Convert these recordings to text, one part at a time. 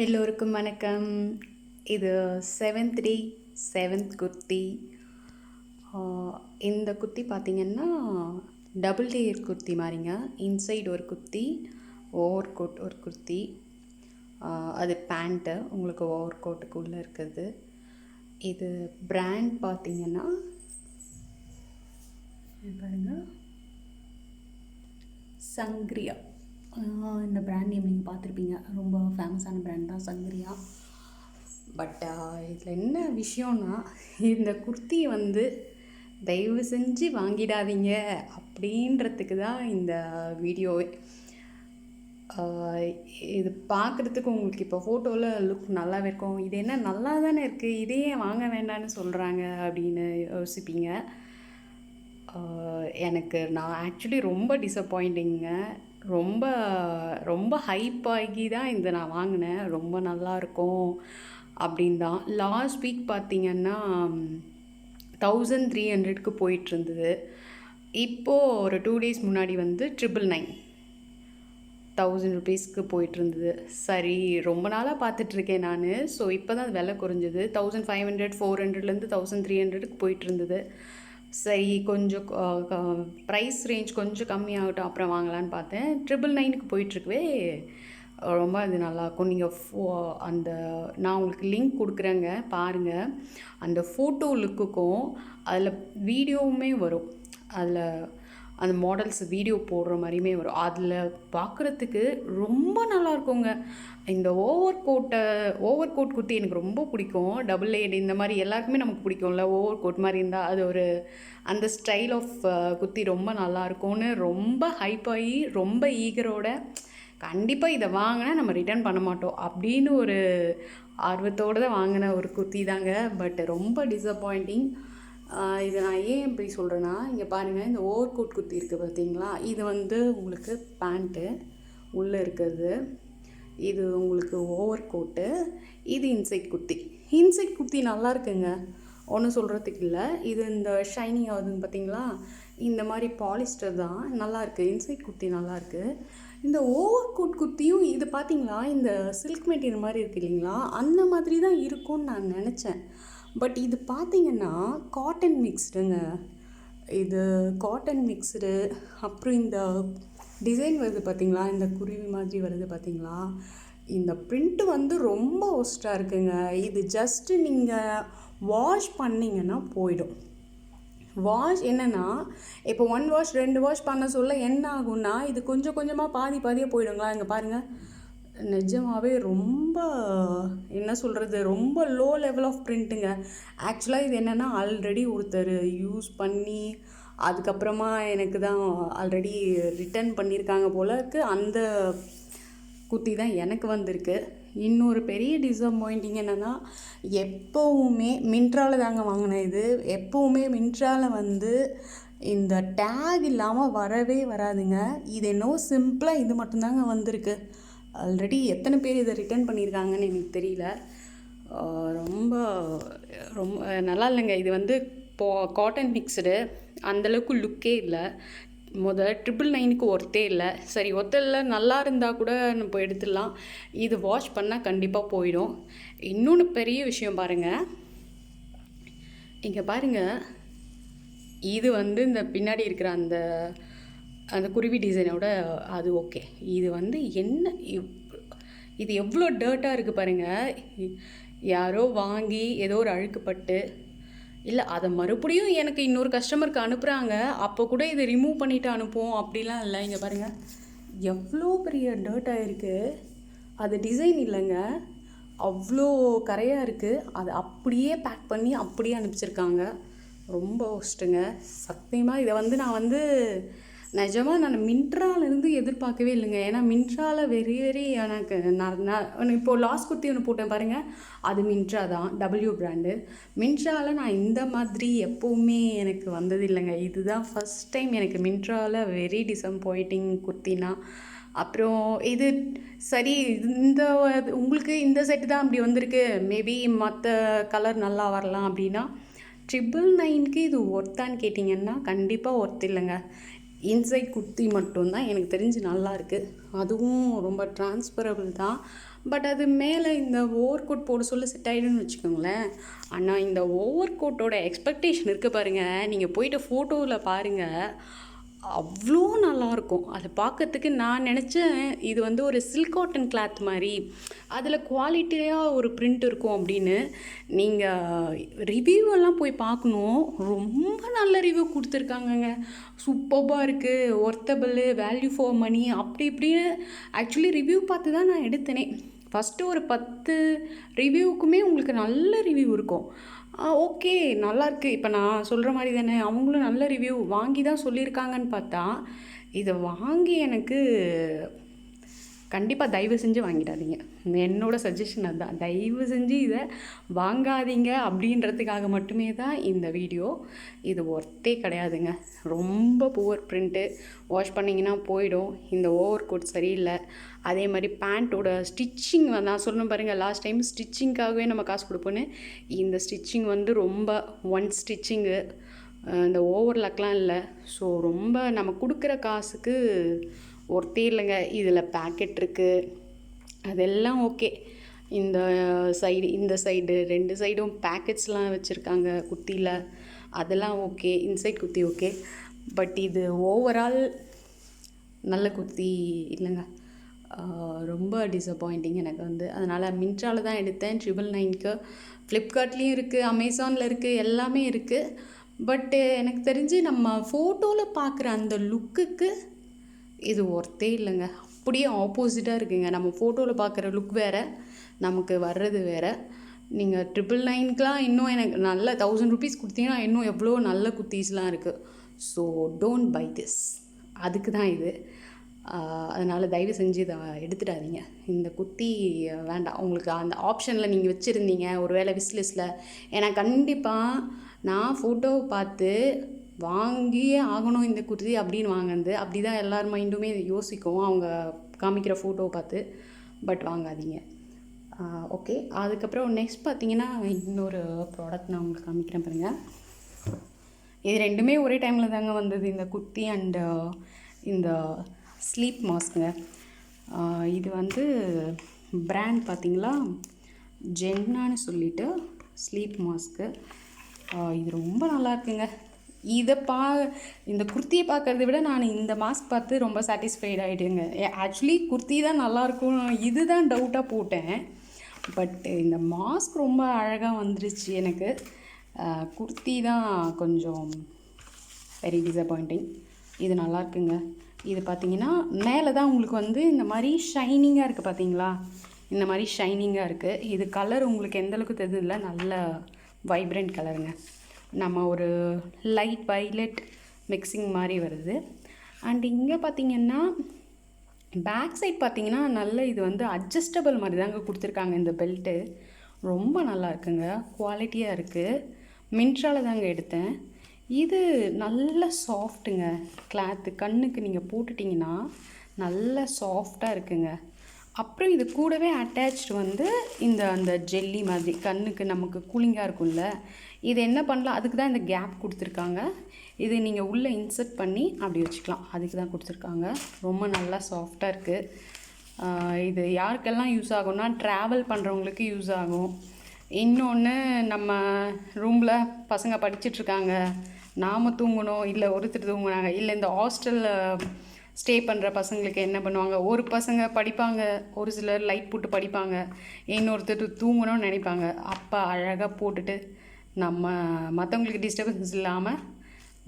எல்லோருக்கும் வணக்கம். இது 7th டே 7th குர்த்தி. இந்த குர்த்தி பார்த்திங்கன்னா டபுள் லேயர் குர்த்தி மாதிரிங்க. இன்சைடு ஒரு குர்த்தி, ஓவர் கோட் ஒரு குர்த்தி, அது பேண்ட்டு உங்களுக்கு ஓவர் கோட்டுக்குள்ளே இருக்குது. இது பிராண்ட் பார்த்திங்கன்னா பாருங்கள், சங்க்ரியா. இந்த பிராண்ட் நேம் நீங்கள் பார்த்துருப்பீங்க, ரொம்ப ஃபேமஸான பிராண்ட் தான் சங்க்ரியா. பட் இதில் என்ன விஷயம்னா, இந்த குர்த்தி தயவு செஞ்சு வாங்கிடாதீங்க அப்படின்றதுக்கு தான் இந்த வீடியோவே. இது பார்க்குறதுக்கு உங்களுக்கு இப்போ ஃபோட்டோவில் லுக் நல்லாவே இருக்கும். இது என்ன நல்லா தானே இருக்குது, இதையே வாங்க வேண்டான்னு சொல்கிறாங்க அப்படின்னு யோசிப்பீங்க. நான் ஆக்சுவலி ரொம்ப டிசப்பாயிண்டிங்க. ரொம்ப ரொம்ப ஹைப் ஆகி தான் நான் வாங்கினேன். ரொம்ப நல்லாயிருக்கும் அப்படின்னு தான். லாஸ்ட் வீக் பார்த்திங்கன்னா 1300க்கு போயிட்டுருந்தது. இப்போது ஒரு 2 days முன்னாடி 999 1000 rupeesக்கு போயிட்டுருந்தது. சரி, ரொம்ப நாளாக பார்த்துட்ருக்கேன் நான். ஸோ இப்போ தான் அது விலை குறைஞ்சது. 1500 400லேருந்து 1300க்கு போயிட்டுருந்தது. சரி, கொஞ்சம் ப்ரைஸ் ரேஞ்ச் கொஞ்சம் கம்மியாகட்டும், அப்புறம் வாங்கலான்னு பார்த்தேன். 999க்கு போயிட்டுருக்கவே ரொம்ப அது நல்லாயிருக்கும். நீங்கள் நான் உங்களுக்கு லிங்க் கொடுக்குறேங்க, பாருங்கள். அந்த ஃபோட்டோ லுக்குக்கும் அதில் வீடியோவுமே வரும். அதில் அந்த மாடல்ஸ் வீடியோ போடுற மாதிரியுமே வரும். அதில் பார்க்குறதுக்கு ரொம்ப நல்லாயிருக்குங்க. இந்த ஓவர் கோட் குர்த்தி எனக்கு ரொம்ப பிடிக்கும். டபுள் லேயர் இந்த மாதிரி எல்லாருக்குமே நமக்கு பிடிக்கும்ல, ஓவர் கோட் மாதிரி இருந்தால் அது ஒரு அந்த ஸ்டைல் ஆஃப் குர்த்தி ரொம்ப நல்லாயிருக்கும்னு ரொம்ப ஹைப் ஆகி ரொம்ப ஈகரோட கண்டிப்பாக இதை வாங்கினா நம்ம ரிட்டர்ன் பண்ண மாட்டோம் அப்படின்னு ஒரு ஆர்வத்தோடு தான் வாங்கின ஒரு குர்த்தி தாங்க. பட் ரொம்ப டிசப்பாயிண்டிங். இது நான் ஏன் இப்படி சொல்கிறேன்னா, இங்கே பாருங்கள், இந்த ஓவர் கோட் குர்த்தி இருக்குது பார்த்தீங்களா, இது உங்களுக்கு பேண்ட்டு உள்ளே இருக்கிறது, இது உங்களுக்கு ஓவர் கோட்டு, இது இன்சைட் குர்த்தி நல்லா இருக்குங்க, ஒன்றும் சொல்கிறதுக்கு இல்லை. இது இந்த ஷைனிங் ஆகுதுன்னு பார்த்தீங்களா, இந்த மாதிரி பாலிஸ்டர் தான், நல்லாயிருக்கு. இன்சைட் குர்த்தி நல்லாயிருக்கு. இந்த ஓவர் கோட் குர்த்தியும் இது பார்த்தீங்களா, இந்த சில்க் மெட்டீரியல் மாதிரி இருக்குது இல்லைங்களா, அந்த மாதிரி தான் இருக்கும்னு நான் நினச்சேன். பட் இது பார்த்திங்கன்னா காட்டன் மிக்ஸ்டுங்க. இது காட்டன் மிக்ஸ்டு. அப்புறம் இந்த டிசைன் வருது பார்த்திங்களா, இந்த குருவி மாதிரி வருது பார்த்திங்களா, இந்த பிரிண்ட்டு ரொம்ப ஒஸ்ட்டாக இருக்குங்க. இது ஜஸ்ட்டு நீங்கள் வாஷ் பண்ணிங்கன்னா போயிடும். வாஷ் என்னென்னா, இப்போ 1 வாஷ் 2 வாஷ் பண்ண சொல்ல என்ன ஆகும்னா, இது கொஞ்சம் கொஞ்சமாக பாதியாக போயிடுங்களா. இங்கே பாருங்கள், நிஜமாகவே ரொம்ப என்ன சொல்கிறது, ரொம்ப லோ லெவல் ஆஃப் பிரிண்ட்டுங்க. ஆக்சுவலாக இது என்னென்னா, ஆல்ரெடி ஒருத்தர் யூஸ் பண்ணி அதுக்கப்புறமா எனக்கு தான் ஆல்ரெடி ரிட்டர்ன் பண்ணியிருக்காங்க போல இருக்குது. அந்த குர்த்தி தான் எனக்கு வந்திருக்கு. இன்னொரு பெரிய டிசப்பாயிண்டிங் என்னென்னா, எப்போவுமே மின்ட்ராவில் தாங்க வாங்கினேன். இது எப்போவுமே மின்ட்ராவில் இந்த டேக் இல்லாமல் வரவே வராதுங்க. இது என்னவோ சிம்பிளாக இது மட்டும்தாங்க வந்திருக்கு. ஆல்ரெடி எத்தனை பேர் இதை ரிட்டர்ன் பண்ணியிருக்காங்கன்னு எனக்கு தெரியல. ரொம்ப ரொம்ப நல்லா இல்லைங்க. இது காட்டன் மிக்ஸ்டு, அந்தளவுக்கு லுக்கே இல்லை. 999க்கு ஒர்த்தே இல்லை. சரி, ஒருத்தரில் நல்லா இருந்தால் கூட நம்ம எடுத்துடலாம். இது வாஷ் பண்ணால் கண்டிப்பாக போயிடும். இன்னொன்று பெரிய விஷயம் பாருங்கள், இங்கே பாருங்கள், இது இந்த பின்னாடி இருக்கிற அந்த குருவி டிசைனோட அது ஓகே. இது என்ன இது எவ்வளோ டர்ட்டாக இருக்குது பாருங்கள். யாரோ வாங்கி ஏதோ ஒரு அழுக்குப்பட்டு, இல்லை அதை மறுபடியும் எனக்கு இன்னொரு கஸ்டமருக்கு அனுப்புகிறாங்க, அப்போ கூட இதை ரிமூவ் பண்ணிவிட்டு அனுப்புவோம் அப்படிலாம் இல்லை. இங்கே பாருங்கள், எவ்வளோ பெரிய டர்ட்டாக இருக்குது. அது டிசைன் இல்லைங்க, அவ்வளோ கரையாக இருக்குது. அதை அப்படியே பேக் பண்ணி அப்படியே அனுப்பிச்சிருக்காங்க. ரொம்ப ஒஸ்ட்டுங்க சத்தியமாக. இதை நான் நிஜமாக நான் மின்ட்ராலேருந்து எதிர்பார்க்கவே இல்லைங்க. ஏன்னா மின்ட்ராவில் வெரி எனக்கு நான் இப்போது லாஸ்ட் குர்த்தி ஒன்று போட்டேன் பாருங்கள், அது மின்ட்ரா தான், டபிள்யூ பிராண்டு. மின்ட்ராவில் நான் இந்த மாதிரி எப்போவுமே எனக்கு வந்தது இல்லைங்க. இதுதான் ஃபஸ்ட் டைம் எனக்கு மின்ட்ராவில் வெரி டிசப்பாயிண்டிங் குர்த்தினா. அப்புறம் இது சரி, உங்களுக்கு இந்த செட்டு தான் அப்படி வந்திருக்கு, மேபி மற்ற கலர் நல்லா வரலாம் அப்படின்னா 999க்கு இது ஒர்த்தான்னு கேட்டிங்கன்னா கண்டிப்பாக ஒர்த் இல்லைங்க. இன்சைட் குர்த்தி மட்டும்தான் எனக்கு தெரிஞ்சு நல்லாயிருக்கு. அதுவும் ரொம்ப டிரான்ஸ்பரபிள் தான். பட் அது மேலே இந்த ஓவர் கோட் போட சொல்ல செட் ஆகிடும்னு வச்சுக்கோங்களேன். ஆனால் இந்த ஓவர் கோட்டோட எக்ஸ்பெக்டேஷன் இருக்குது பாருங்கள், நீங்கள் போயிட்டு ஃபோட்டோவில் பாருங்கள், அவ்வளோ நல்லாயிருக்கும். அதை பார்க்கறதுக்கு நான் நினச்சேன் இது வந்து ஒரு சில்க் காட்டன் கிளாத் மாதிரி, அதில் குவாலிட்டியாக ஒரு பிரிண்ட் இருக்கும் அப்படின்னு. நீங்கள் ரிவ்யூவெல்லாம் போய் பார்க்கணும், ரொம்ப நல்ல ரிவ்யூ கொடுத்துருக்காங்கங்க. சூப்பராக இருக்குது, ஒர்த்தபிள், வேல்யூ ஃபார் மணி, அப்படி இப்படின்னு. ஆக்சுவலி ரிவ்யூ பார்த்து தான் நான் எடுத்தேனே. ஃபஸ்ட்டு ஒரு 10 ரிவ்யூவுக்குமே உங்களுக்கு நல்ல ரிவ்யூ இருக்கும். ஓகே, நல்லாயிருக்கு. இப்போ நான் சொல்கிற மாதிரி தானே, அவங்களும் நல்ல ரிவ்யூ வாங்கி தான் சொல்லியிருக்காங்கன்னு பார்த்தா, இதை வாங்கி எனக்கு கண்டிப்பாக தயவு செஞ்சு வாங்கிடாதீங்க. என்னோடய சஜஷன் அதுதான். தயவு செஞ்சு இதை வாங்காதீங்க அப்படின்றதுக்காக மட்டுமே தான் இந்த வீடியோ. இது ஒர்த்தே கிடையாதுங்க. ரொம்ப புவர் பிரிண்ட்டு, வாஷ் பண்ணிங்கன்னா போயிடும். இந்த ஓவர் கோட் சரியில்லை. அதே மாதிரி பேண்ட்டோட ஸ்டிச்சிங் நான் சொன்னேன் பாருங்கள், லாஸ்ட் டைம் ஸ்டிச்சிங்காகவே நம்ம காசு கொடுப்போன்னு. இந்த ஸ்டிச்சிங் வந்து ரொம்ப ஒன் ஸ்டிச்சிங்கு, இந்த ஓவர்லாக்லாம் இல்லை. ஸோ ரொம்ப நம்ம கொடுக்குற காசுக்கு ஒர்த்தே இல்லைங்க. இதில் பேக்கெட் இருக்குது, அதெல்லாம் ஓகே. இந்த சைடு 2 சைடும் பேக்கெட்ஸ்லாம் வச்சுருக்காங்க குர்த்தியில், அதெல்லாம் okay. Inside kurti okay. But இது ஓவரால் நல்ல குர்த்தி இல்லைங்க. ரொம்ப டிசப்பாயிண்டிங் எனக்கு வந்து. அதனால் மின்ட்ராவில் தான் எடுத்தேன் 999க்கு. ஃப்ளிப்கார்ட்லேயும் இருக்குது, அமேசானில் இருக்குது, எல்லாமே இருக்குது. பட்டு எனக்கு தெரிஞ்சு நம்ம ஃபோட்டோவில் பார்க்குற அந்த லுக்குக்கு இது ஒர்த்தே இல்லைங்க. அப்படியே ஆப்போசிட்டாக இருக்குங்க. நம்ம ஃபோட்டோவில் பார்க்குற லுக் வேறு, நமக்கு வர்றது வேறு. நீங்கள் 999க்கெலாம் இன்னும் எனக்கு நல்ல 1000 rupees கொடுத்தீங்கன்னா இன்னும் எவ்வளோ நல்ல குர்த்தீஸ்லாம் இருக்குது. So don't by this. அதுக்கு தான் இது. அதனால் தயவு செஞ்சு இதை எடுத்துடாதீங்க. இந்த குர்த்தி வேண்டாம். உங்களுக்கு அந்த ஆப்ஷனில் நீங்கள் வச்சுருந்தீங்க ஒரு வேளை விஸ்லிஸ்ட்டில். ஏன்னா கண்டிப்பாக நான் ஃபோட்டோவை பார்த்து வாங்கியே ஆகணும் இந்த குர்த்தி அப்படின்னு வாங்கினது. அப்படி தான் எல்லார் மைண்டுமே யோசிக்கும் அவங்க காமிக்கிற ஃபோட்டோவை பார்த்து. பட் வாங்காதீங்க. ஓகே. அதுக்கப்புறம் நெக்ஸ்ட் பார்த்தீங்கன்னா இன்னொரு ப்ராடக்ட் நான் உங்களுக்கு காமிக்கிறேன் பாருங்கள். இது ரெண்டுமே ஒரே டைமில் தாங்க வந்தது, இந்த குர்த்தி அண்டு இந்த ஸ்லீப் மாஸ்க்குங்க. இது வந்து பிராண்ட் பார்த்தீங்களா, ஜென்னான்னு சொல்லிட்டு ஸ்லீப் மாஸ்க்கு. இது ரொம்ப நல்லா இருக்குங்க. இந்த குர்த்தியை பார்க்குறத விட நான் இந்த மாஸ்க் பார்த்து ரொம்ப சாட்டிஸ்ஃபைட் ஆகிடுங்க. ஆக்சுவலி குர்த்தி தான் நல்லாயிருக்கும், இது தான் டவுட்டாக போட்டேன். பட் இந்த மாஸ்க் ரொம்ப அழகாக வந்துருச்சு எனக்கு. குர்த்தி தான் கொஞ்சம் வெரி டிசப்பாயிண்டிங். இது நல்லாயிருக்குங்க. இது பார்த்திங்கன்னா மேலே தான் உங்களுக்கு வந்து இந்த மாதிரி ஷைனிங்காக இருக்குது பார்த்தீங்களா, இந்த மாதிரி ஷைனிங்காக இருக்குது. இது கலர் உங்களுக்கு எந்தளவுக்கு தெரியல, நல்ல வைப்ரண்ட் கலருங்க. நம்ம ஒரு லைட் வைலட் மிக்சிங் மாதிரி வருது. அண்ட் இங்கே பார்த்திங்கன்னா பேக் சைட் பார்த்திங்கன்னா நல்ல இது வந்து அட்ஜஸ்டபிள் மாதிரி தாங்க கொடுத்துருக்காங்க. இந்த பெல்ட்டு ரொம்ப நல்லா இருக்குங்க, குவாலிட்டியாக இருக்குது. மின்ட்ராவில் தாங்க எடுத்தேன். இது நல்ல சாஃப்ட்டுங்க கிளாத்து. கண்ணுக்கு நீங்கள் போட்டுட்டிங்கன்னா நல்ல சாஃப்டாக இருக்குங்க. அப்புறம் இது கூடவே அட்டாச்டு வந்து அந்த ஜெல்லி மாதிரி கண்ணுக்கு நமக்கு கூலிங்காக இருக்கும்ல, இது என்ன பண்ணலாம், அதுக்கு தான் இந்த கேப் கொடுத்துருக்காங்க. இது நீங்கள் உள்ளே இன்சர்ட் பண்ணி அப்படி வச்சுக்கலாம், அதுக்கு தான் கொடுத்துருக்காங்க. ரொம்ப நல்லா சாஃப்டாக இருக்குது. இது யாருக்கெல்லாம் யூஸ் ஆகும்னா ட்ராவல் பண்ணுறவங்களுக்கு யூஸ் ஆகும். இன்னொன்று நம்ம ரூமில் பசங்க படிச்சிட்ருக்காங்க, நாம் தூங்கணும், இல்லை ஒருத்தர் தூங்குனாங்க, இல்லை இந்த ஹாஸ்டலில் ஸ்டே பண்ணுற பசங்களுக்கு என்ன பண்ணுவாங்க, ஒரு பசங்க படிப்பாங்க, ஒரு சிலர் லைட் போட்டு படிப்பாங்க, இன்னொருத்தர் தூங்கணும்னு நினைப்பாங்க. அப்போ அழகாக போட்டுட்டு நம்ம மற்றவங்களுக்கு டிஸ்டர்பன்ஸ் இல்லாமல்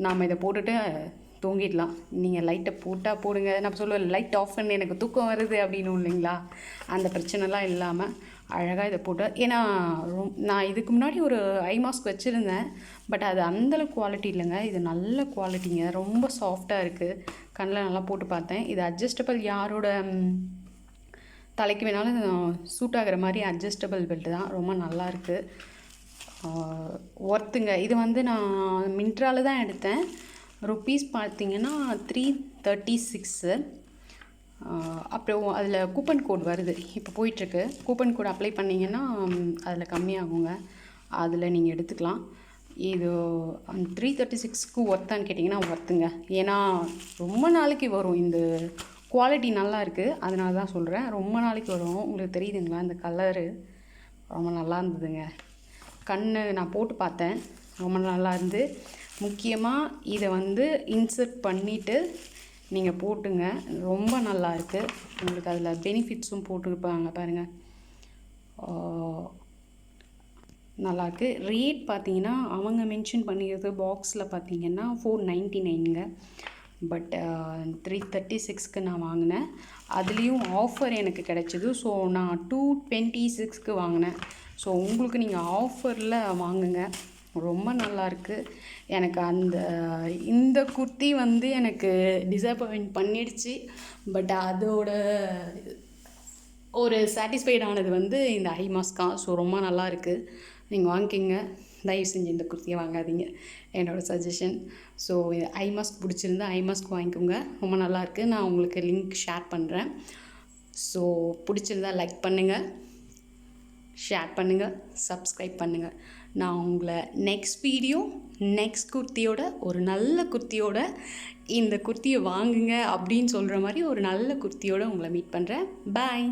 நாம் இதை போட்டுட்டு தூங்கிடலாம். நீங்கள் லைட்டை போட்டால் போடுங்க, நான் சொல்லுவேன் லைட் ஆஃப் பண்ணி எனக்கு தூக்கம் வருது அப்படின்னு இல்லைங்களா, அந்த பிரச்சனைலாம் இல்லாமல் அழகாக இதை போட்டு. ஏன்னா நான் இதுக்கு முன்னாடி ஒரு ஐ மாஸ்க் வச்சுருந்தேன், பட் அது அந்தளவுக்கு குவாலிட்டி இல்லைங்க. இது நல்ல குவாலிட்டிங்க, ரொம்ப சாஃப்டாக இருக்குது. கண்ணில் நல்லா போட்டு பார்த்தேன். இது அட்ஜஸ்டபிள், யாரோட தலைக்கு வேணாலும் சூட் ஆகிற மாதிரி அட்ஜஸ்டபிள் பெல்ட்டு தான், ரொம்ப நல்லாயிருக்கு. ஒர்த்துங்க. இது வந்து நான் மின்ட்ராவில் தான் எடுத்தேன். ருப்பீஸ் பார்த்திங்கன்னா 336. அப்புறம் அதில் கூப்பன் கோட் வருது, இப்போ போயிட்டுருக்கு. கூப்பன் கோட் அப்ளை பண்ணிங்கன்னா அதில் கம்மியாகுங்க, அதில் நீங்கள் எடுத்துக்கலாம். இது 336க்கு ஒர்த்தான்னு கேட்டிங்கன்னா ஒர்த்துங்க. ஏன்னா ரொம்ப நாளைக்கு வரும் இந்த குவாலிட்டி நல்லா இருக்குது, அதனால தான் சொல்கிறேன். ரொம்ப நாளைக்கு வரும். உங்களுக்கு தெரியுதுங்களா இந்த கலரு ரொம்ப நல்லா இருந்ததுங்க. நான் போட்டு பார்த்தேன், ரொம்ப நல்லா இருந்து. முக்கியமாக இதை வந்து இன்சர்ட் பண்ணிவிட்டு நீங்கள் போட்டுங்க, ரொம்ப நல்லா இருக்குது. உங்களுக்கு அதில் பெனிஃபிட்ஸும் போட்டுருப்பாங்க பாருங்கள், நல்லாயிருக்கு. ரேட் பார்த்தீங்கன்னா அவங்க மென்ஷன் பண்ணிக்கிறது பாக்ஸில் பார்த்தீங்கன்னா 499ங்க. பட் 336க்கு நான் வாங்கினேன். அதுலேயும் ஆஃபர் எனக்கு கிடச்சிது. ஸோ நான் 226க்கு வாங்கினேன். ஸோ உங்களுக்கு நீங்கள் ஆஃபரில் வாங்குங்க, ரொம்ப நல்லாயிருக்கு. எனக்கு இந்த குர்த்தி வந்து எனக்கு டிசப்பாயிண்ட் பண்ணிடுச்சு. பட் அதோட ஒரு சாட்டிஸ்ஃபைட் ஆனது வந்து இந்த ஐ மாஸ்கா. ஸோ ரொம்ப நல்லா இருக்குது, நீங்கள் வாங்கிக்கிங்க. தயவு செஞ்சு இந்த குர்த்தியை வாங்காதீங்க, என்னோடய சஜஷன். ஸோ ஐ மாஸ்க் பிடிச்சிருந்தா ஐ மாஸ்க் வாங்கிக்கோங்க, ரொம்ப நல்லாயிருக்கு. நான் உங்களுக்கு லிங்க் ஷேர் பண்ணுறேன். ஸோ பிடிச்சிருந்தா லைக் பண்ணுங்கள், ஷேர் பண்ணுங்கள், சப்ஸ்கிரைப் பண்ணுங்கள். நான் உங்களை நெக்ஸ்ட் குர்த்தியோட, ஒரு நல்ல குர்த்தியோட, இந்த குர்த்தியை வாங்குங்க அப்படின்னு சொல்கிற மாதிரி ஒரு நல்ல குர்த்தியோடு உங்களை மீட் பண்ணுறேன். பாய்.